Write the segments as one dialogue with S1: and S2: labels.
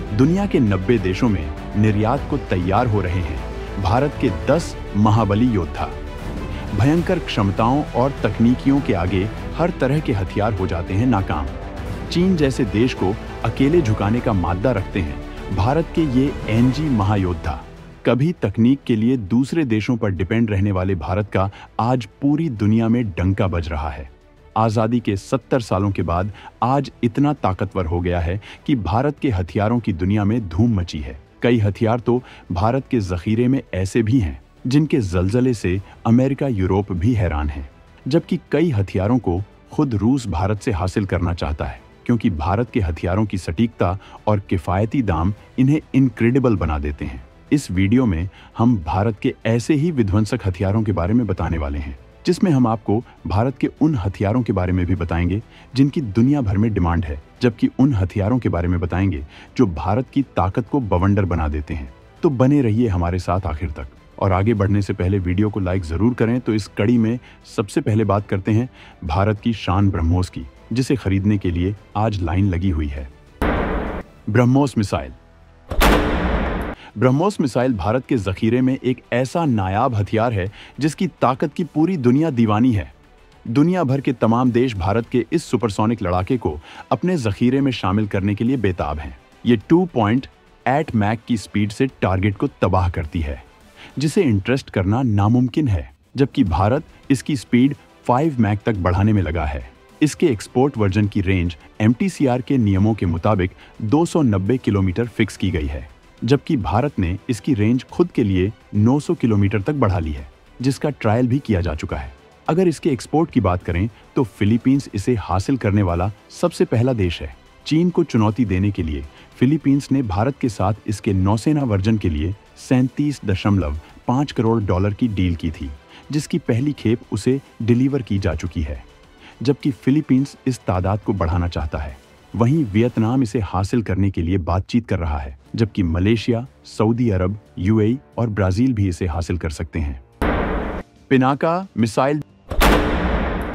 S1: दुनिया के 90 देशों में निर्यात को तैयार हो रहे हैं भारत के 10 महाबली योद्धा। भयंकर क्षमताओं और तकनीकियों के आगे हर तरह के हथियार हो जाते हैं नाकाम। चीन जैसे देश को अकेले झुकाने का माद्दा रखते हैं भारत के ये एनजी महायोद्धा। कभी तकनीक के लिए दूसरे देशों पर डिपेंड रहने वाले भारत का आज पूरी दुनिया में डंका बज रहा है। आज़ादी के 70 सालों के बाद आज इतना ताकतवर हो गया है कि भारत के हथियारों की दुनिया में धूम मची है। कई हथियार तो भारत के जखीरे में ऐसे भी हैं जिनके जलजले से अमेरिका, यूरोप भी हैरान है, जबकि कई हथियारों को खुद रूस भारत से हासिल करना चाहता है, क्योंकि भारत के हथियारों की सटीकता और किफ़ायती दाम इन्हें इनक्रेडिबल बना देते हैं। इस वीडियो में हम भारत के ऐसे ही विध्वंसक हथियारों के बारे में बताने वाले हैं, जिसमें हम आपको भारत के उन हथियारों के बारे में भी बताएंगे जिनकी दुनिया भर में डिमांड है, जबकि उन हथियारों के बारे में बताएंगे जो भारत की ताकत को बवंडर बना देते हैं। तो बने रहिए हमारे साथ आखिर तक। और आगे बढ़ने से पहले वीडियो को लाइक जरूर करें। तो इस कड़ी में सबसे पहले बात करते हैं भारत की शान ब्रह्मोस की, जिसे खरीदने के लिए आज लाइन लगी हुई है। ब्रह्मोस मिसाइल। ब्रह्मोस मिसाइल भारत के जखीरे में एक ऐसा नायाब हथियार है जिसकी ताकत की पूरी दुनिया दीवानी है। दुनिया भर के तमाम देश भारत के इस सुपरसोनिक लड़ाके को अपने जखीरे में शामिल करने के लिए बेताब हैं। ये 2.8 मैक की स्पीड से टारगेट को तबाह करती है, जिसे इंटरेस्ट करना नामुमकिन है, जबकि भारत इसकी स्पीड 5 मैक तक बढ़ाने में लगा है। इसके एक्सपोर्ट वर्जन की रेंज MTCR के नियमों के मुताबिक 290 किलोमीटर फिक्स की गई है, जबकि भारत ने इसकी रेंज खुद के लिए 900 किलोमीटर तक बढ़ा ली है, जिसका ट्रायल भी किया जा चुका है। अगर इसके एक्सपोर्ट की बात करें तो फिलीपींस इसे हासिल करने वाला सबसे पहला देश है। चीन को चुनौती देने के लिए फिलीपींस ने भारत के साथ इसके नौसेना वर्जन के लिए 37.5 करोड़ डॉलर की डील की थी, जिसकी पहली खेप उसे डिलीवर की जा चुकी है, जबकि फिलीपींस इस तादाद को बढ़ाना चाहता है। वहीं वियतनाम इसे हासिल करने के लिए बातचीत कर रहा है, जबकि मलेशिया, सऊदी अरब, UAE और ब्राजील भी इसे हासिल कर सकते हैं। पिनाका मिसाइल।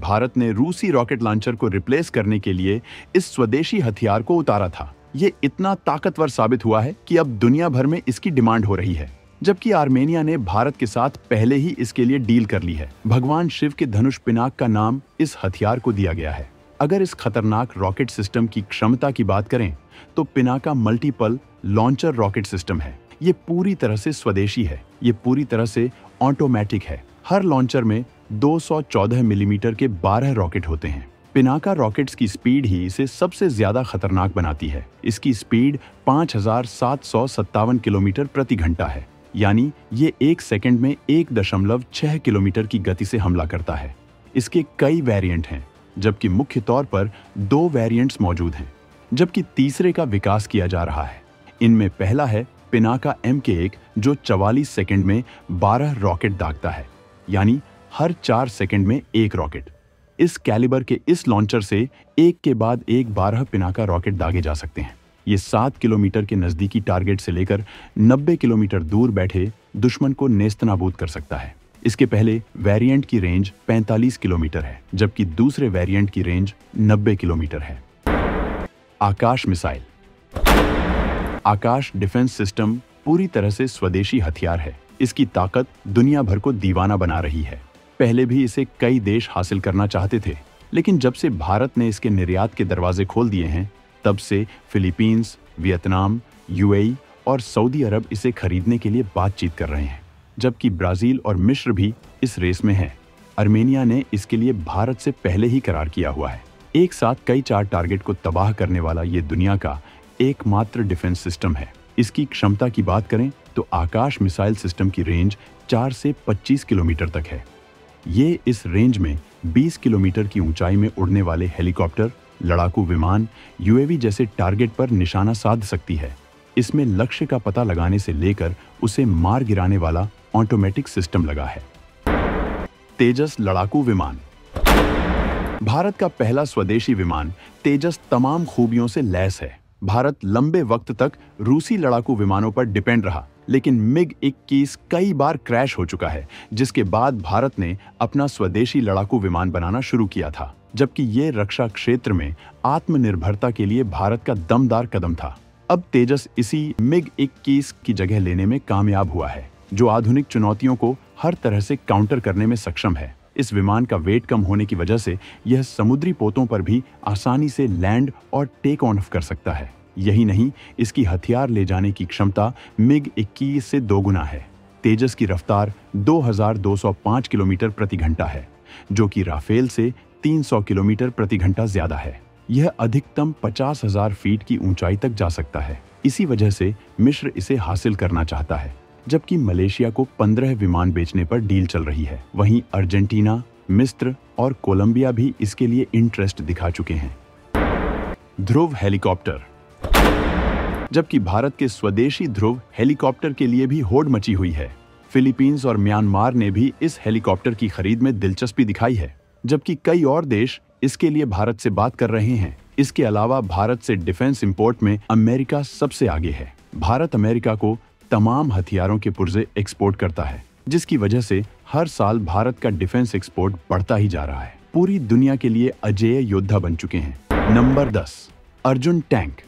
S1: भारत ने रूसी रॉकेट लॉन्चर को रिप्लेस करने के लिए इस स्वदेशी हथियार को उतारा था। ये इतना ताकतवर साबित हुआ है कि अब दुनिया भर में इसकी डिमांड हो रही है, जबकि आर्मेनिया ने भारत के साथ पहले ही इसके लिए डील कर ली है। भगवान शिव के धनुष पिनाक का नाम इस हथियार को दिया गया है। अगर इस खतरनाक रॉकेट सिस्टम की क्षमता की बात करें तो Pinaka multiple launcher rocket system है। ये पूरी तरह से स्वदेशी है, ये पूरी तरह से ऑटोमेटिक है। हर लॉन्चर में 214 मिलीमीटर के 12 रॉकेट होते हैं। पिनाका रॉकेट्स की स्पीड ही इसे सबसे ज्यादा खतरनाक बनाती है। इसकी स्पीड 5757 किलोमीटर प्रति घंटा है, यानी ये 1 सेकंड में 1.6 किलोमीटर की गति से हमला करता है। इसके कई वेरिएंट हैं, जबकि मुख्य तौर पर 2 वेरिएंट्स मौजूद हैं, जबकि तीसरे का विकास किया जा रहा है। इनमें पहला है पिनाका MK1, जो 44 सेकंड में 12 रॉकेट दागता है, यानी हर 4 सेकंड में 1 रॉकेट। इस कैलिबर के इस लॉन्चर से एक के बाद एक 12 पिनाका रॉकेट दागे जा सकते हैं। ये 7 किलोमीटर के नजदीकी टारगेट से लेकर 90 किलोमीटर दूर बैठे दुश्मन को नेस्तनाबूद कर सकता है। इसके पहले वेरिएंट की रेंज 45 किलोमीटर है, जबकि दूसरे वेरिएंट की रेंज 90 किलोमीटर है। आकाश मिसाइल। आकाश डिफेंस सिस्टम पूरी तरह से स्वदेशी हथियार है। इसकी ताकत दुनिया भर को दीवाना बना रही है। पहले भी इसे कई देश हासिल करना चाहते थे, लेकिन जब से भारत ने इसके निर्यात के दरवाजे खोल दिए हैं, तब से फिलीपींस, वियतनाम, UAE और सऊदी अरब इसे खरीदने के लिए बातचीत कर रहे हैं, जबकि ब्राजील और मिस्र भी इस रेस में है। आर्मेनिया ने इसके लिए भारत से पहले ही करार किया हुआ है। एक साथ कई 4 टारगेट को तबाह करने वाला ये दुनिया का एकमात्र डिफेंस सिस्टम है। इसकी क्षमता की बात करें तो आकाश मिसाइल सिस्टम की रेंज 4 से 25 किलोमीटर तक है। ये इस रेंज में 20 किलोमीटर की ऊंचाई में उड़ने वाले हेलीकॉप्टर, लड़ाकू विमान, UAV जैसे टारगेट पर निशाना साध सकती है। इसमें लक्ष्य का पता लगाने से लेकर उसे मार गिराने वाला ऑटोमेटिक सिस्टम लगा है। तेजस लड़ाकू विमान। भारत का पहला स्वदेशी विमान तेजस तमाम खूबियों से लैस है। भारत लंबे वक्त तक रूसी लड़ाकू विमानों पर डिपेंड रहा, लेकिन MiG-21 कई बार क्रैश हो चुका है, जिसके बाद भारत ने अपना स्वदेशी लड़ाकू विमान बनाना शुरू किया था, जबकि ये रक्षा क्षेत्र में आत्मनिर्भरता के लिए भारत का दमदार कदम था। अब तेजस इसी MiG-21 की जगह लेने में कामयाब हुआ है, जो आधुनिक चुनौतियों को हर तरह से काउंटर करने में सक्षम है। इस विमान का वेट कम होने की वजह से यह समुद्री पोतों पर भी आसानी से लैंड और टेक ऑफ कर सकता है। यही नहीं, इसकी हथियार ले जाने की क्षमता MiG-21 से दोगुना है। तेजस की रफ्तार 2205 किलोमीटर प्रति घंटा है, जो कि राफेल से 300 किलोमीटर प्रति घंटा ज्यादा है। यह अधिकतम 50,000 फीट की ऊंचाई तक जा सकता है। इसी वजह से मिस्र इसे हासिल करना चाहता है, जबकि मलेशिया को 15 विमान बेचने पर डील चल रही है। वहीं अर्जेंटीना, मिस्र और कोलंबिया भी इसके लिए इंटरेस्ट दिखा चुके हैं। ध्रुव हेलीकॉप्टर। जबकि भारत के स्वदेशी ध्रुव हेलीकॉप्टर के लिए भी होड़ मची हुई है, फिलीपींस और म्यांमार ने भी इस हेलीकॉप्टर की खरीद में दिलचस्पी दिखाई है, जबकि कई और देश इसके लिए भारत से बात कर रहे हैं। इसके अलावा भारत से डिफेंस इंपोर्ट में अमेरिका सबसे आगे है। भारत अमेरिका को तमाम हथियारों के पुर्जे एक्सपोर्ट करता है, जिसकी वजह से हर साल भारत का डिफेंस एक्सपोर्ट बढ़ता ही जा रहा है। पूरी दुनिया के लिए अजेय योद्धा बन चुके हैं। Number 10, Arjun tank.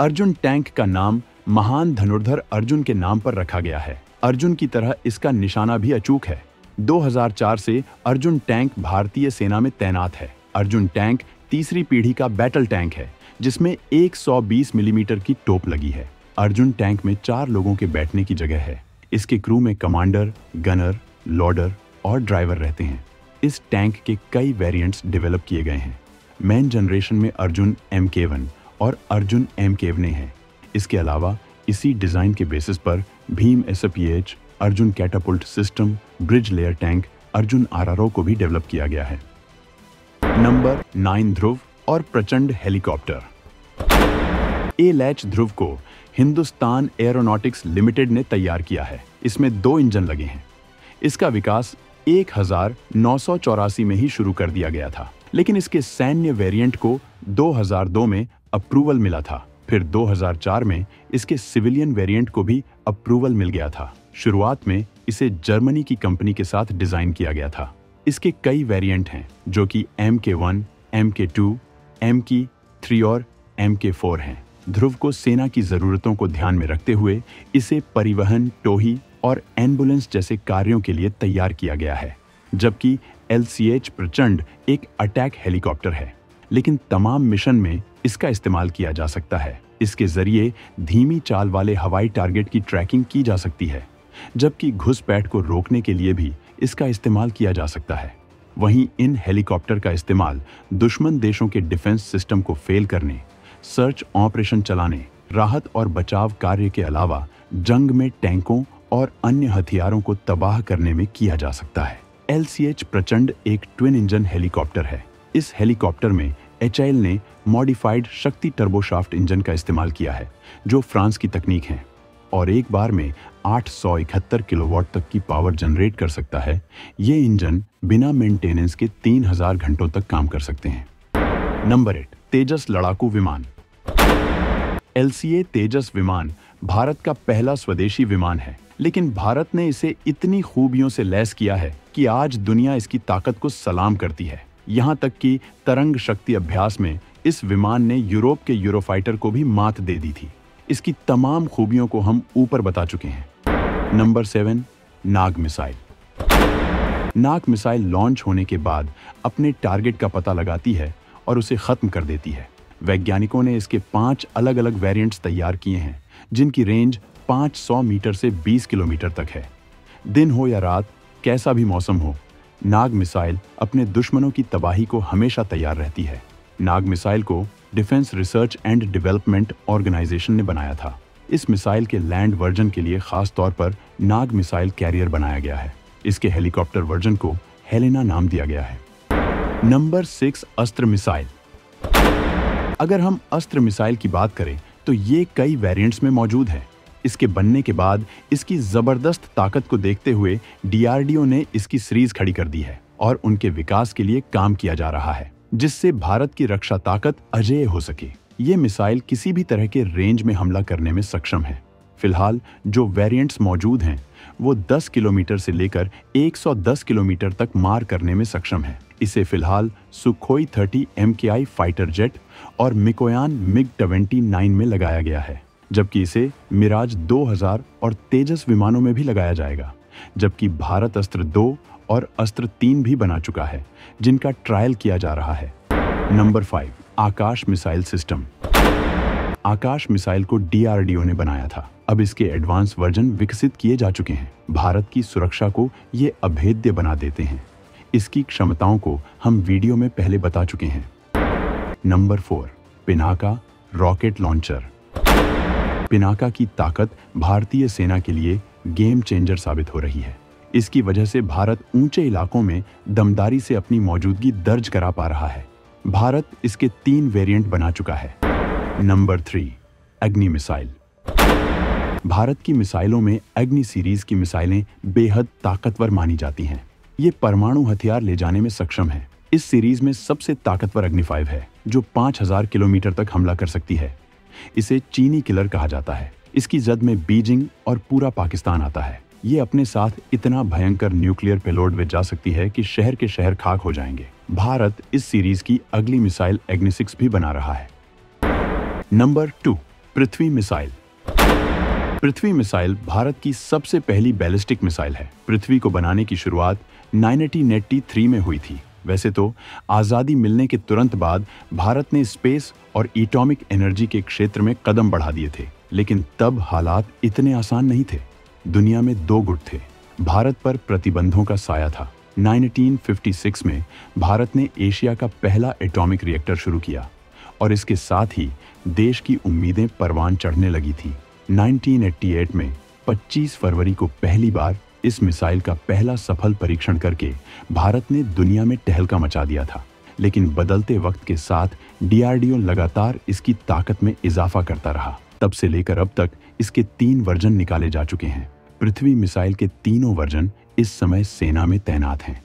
S1: Arjun tank का नाम महान धनुर्धर अर्जुन के नाम पर रखा गया है। अर्जुन की तरह इसका निशाना भी अचूक है। 2004 से अर्जुन टैंक भारतीय सेना में तैनात है। अर्जुन टैंक तीसरी पीढ़ी का बैटल टैंक है, जिसमें 120 मिलीमीटर की टोप लगी है। अर्जुन टैंक में 4 लोगों के बैठने की जगह है। इसके क्रू में कमांडर, गनर, लोडर और ड्राइवर रहते हैं। इस टैंक के कई वेरिएंट्स डेवलप किए गए हैं। मेन जनरेशन में अर्जुन MK1 और अर्जुन MK हैं। इसके अलावा इसी डिजाइन के बेसिस पर Bhim SPH, Arjun catapult system, bridge layer tank, Arjun RRO को भी डेवलप किया गया है। नंबर 9, ध्रुव और प्रचंड हेलीकॉप्टर। A-लैच ध्रुव को हिंदुस्तान एरोनॉटिक्स लिमिटेड ने तैयार किया है। इसमें 2 इंजन लगे हैं। इसका विकास 1984 में ही शुरू कर दिया गया था, लेकिन इसके सैन्य वेरिएंट को 2002 में अप्रूवल मिला था। फिर 2004 में इसके सिविलियन वेरिएंट को भी अप्रूवल मिल गया था। शुरुआत में इसे जर्मनी की कंपनी के साथ डिजाइन किया गया था। इसके कई वेरिएंट हैं, जो कि MK1, MK2, MK3 और MK4 हैं। ध्रुव को सेना की जरूरतों को ध्यान में रखते हुए इसे परिवहन, टोही और एम्बुलेंस जैसे कार्यों के लिए तैयार किया गया है, जबकि LCH प्रचंड एक अटैक हेलीकॉप्टर है, लेकिन तमाम मिशन में इसका इस्तेमाल किया जा सकता है। इसके जरिए धीमी चाल वाले हवाई टारगेट की ट्रैकिंग की जा सकती है, जबकि घुसपैठ को रोकने के लिए भी इसका इस्तेमाल किया जा सकता है। वहीं इन हेलीकॉप्टर का इस्तेमाल दुश्मन देशों के डिफेंस सिस्टम को फेल करने, सर्च ऑपरेशन चलाने, राहत और बचाव कार्य के अलावा जंग में टैंकों और अन्य हथियारों को तबाह करने में किया जा सकता है। LCH प्रचंड एक ट्विन इंजन हेलीकॉप्टर है। इस हेलीकॉप्टर में HAL ने मॉडिफाइड शक्ति टर्बोशाफ्ट इंजन का इस्तेमाल किया है, जो फ्रांस की तकनीक है और एक बार में 871 किलोवाट तक की पावर जनरेट कर सकता है। ये इंजन बिना मेंटेनेंस के 3000 घंटों तक काम कर सकते हैं। नंबर 8, तेजस लड़ाकू विमान। LCA तेजस विमान भारत का पहला स्वदेशी विमान है, लेकिन भारत ने इसे इतनी खूबियों से लैस किया है कि आज दुनिया इसकी ताकत को सलाम करती है। यहाँ तक कि तरंग शक्ति अभ्यास में इस विमान ने यूरोप के यूरोफाइटर को भी मात दे दी थी। इसकी तमाम खूबियों को हम ऊपर बता चुके हैं। नंबर 7, नाग मिसाइल। नाग मिसाइल लॉन्च होने के बाद अपने टारगेट का पता लगाती है और उसे खत्म कर देती है। वैज्ञानिकों ने इसके 5 अलग अलग वेरिएंट्स तैयार किए हैं, जिनकी रेंज 500 मीटर से 20 किलोमीटर तक है। दिन हो या रात, कैसा भी मौसम हो, नाग मिसाइल अपने दुश्मनों की तबाही को हमेशा तैयार रहती है। नाग मिसाइल को defence research and development organisation ने बनाया था। इस मिसाइल के लैंड वर्जन के लिए खास तौर पर नाग मिसाइल कैरियर बनाया गया है। इसके हेलीकॉप्टर वर्जन को हेलेना नाम दिया गया है। नंबर 6, अस्त्र मिसाइल। अगर हम अस्त्र मिसाइल की बात करें तो ये कई वेरिएंट्स में मौजूद है। इसके बनने के बाद इसकी जबरदस्त ताकत को देखते हुए DRDO ने इसकी सीरीज खड़ी कर दी है और उनके विकास के लिए काम किया जा रहा है, जिससे भारत की रक्षा ताकत अजेय हो सके। ये मिसाइल किसी भी तरह के रेंज में हमला करने में सक्षम है। फिलहाल जो वेरिएंट्स मौजूद हैं वो 10 किलोमीटर से लेकर 110 किलोमीटर तक मार करने में सक्षम है। इसे फिलहाल सुखोई 30 MKI फाइटर जेट और मिकोयान MiG-29 में लगाया गया है, जबकि इसे मिराज 2000 और तेजस विमानों में भी लगाया जाएगा। जबकि भारत अस्त्र 2 और अस्त्र 3 भी बना चुका है, जिनका ट्रायल किया जा रहा है। नंबर 5, आकाश मिसाइल सिस्टम। आकाश मिसाइल को DRDO ने बनाया था। अब इसके एडवांस वर्जन विकसित किए जा चुके हैं। भारत की सुरक्षा को ये अभेद्य बना देते हैं। इसकी क्षमताओं को हम वीडियो में पहले बता चुके हैं। Number 4, Pinaka rocket launcher. Pinaka की ताकत भारतीय सेना के लिए गेम चेंजर साबित हो रही है। इसकी वजह से भारत ऊंचे इलाकों में दमदारी से अपनी मौजूदगी दर्ज करा पा रहा है। भारत इसके 3 वेरिएंट बना चुका है। नंबर 3, अग्नि मिसाइल। भारत की मिसाइलों में अग्नि सीरीज की मिसाइलें बेहद ताकतवर मानी जाती हैं। ये परमाणु हथियार ले जाने में सक्षम है। इस सीरीज में सबसे ताकतवर अग्नि 5 है, जो 5000 किलोमीटर तक हमला कर सकती है। इसे चीनी किलर कहा जाता है। इसकी जद में बीजिंग और पूरा पाकिस्तान आता है। ये अपने साथ इतना भयंकर न्यूक्लियर पेलोड ले जा सकती है कि शहर के शहर खाक हो जाएंगे। भारत इस सीरीज की अगली मिसाइल अग्नि 6 भी बना रहा है। नंबर 2, पृथ्वी मिसाइल। पृथ्वी मिसाइल भारत की सबसे पहली बैलिस्टिक मिसाइल है। पृथ्वी को बनाने की शुरुआत 1983 में हुई थी। वैसे तो आज़ादी मिलने के तुरंत बाद भारत ने स्पेस और एटॉमिक एनर्जी के क्षेत्र में कदम बढ़ा दिए थे, लेकिन तब हालात इतने आसान नहीं थे। दुनिया में 2 गुट थे। भारत पर प्रतिबंधों का साया था। 1956 में भारत ने एशिया का पहला एटॉमिक रिएक्टर शुरू किया और इसके साथ ही देश की उम्मीदें परवान चढ़ने लगी थी। 1988 में 25 फरवरी को पहली बार इस मिसाइल का पहला सफल परीक्षण करके भारत ने दुनिया में टहलका मचा दिया था। लेकिन बदलते वक्त के साथ DRDO लगातार इसकी ताकत में इजाफा करता रहा। तब से लेकर अब तक इसके 3 वर्जन निकाले जा चुके हैं। पृथ्वी मिसाइल के तीनों वर्जन इस समय सेना में तैनात हैं।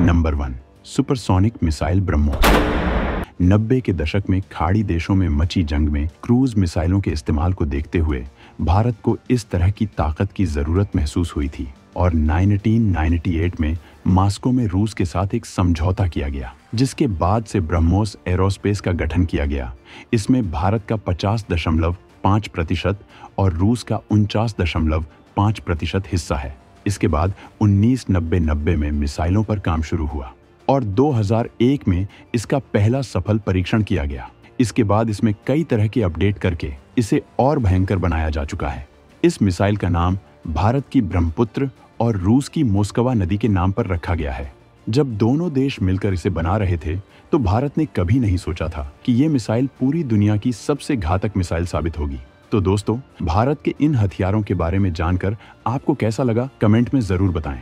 S1: Number 1, supersonic missile BrahMos. 90 के दशक में खाड़ी देशों में मची जंग में क्रूज मिसाइलों के इस्तेमाल को देखते हुए भारत को इस तरह की ताकत की जरूरत महसूस हुई थी और 1998 में मास्को में रूस के साथ एक समझौता किया गया, जिसके बाद से ब्रह्मोस एरोस्पेस का गठन किया गया। इसमें भारत का 50.5% और रूस का 49.5% हिस्सा है। इसके बाद 1990 में मिसाइलों पर काम शुरू हुआ और 2001 में इसका पहला सफल परीक्षण किया गया। इसके बाद इसमें कई तरह के अपडेट करके इसे और भयंकर बनाया जा चुका है। इस मिसाइल का नाम भारत की ब्रह्मपुत्र और रूस की मोस्कवा नदी के नाम पर रखा गया है। जब दोनों देश मिलकर इसे बना रहे थे तो भारत ने कभी नहीं सोचा था कि ये मिसाइल पूरी दुनिया की सबसे घातक मिसाइल साबित होगी। तो दोस्तों, भारत के इन हथियारों के बारे में जानकर आपको कैसा लगा, कमेंट में जरूर बताएं।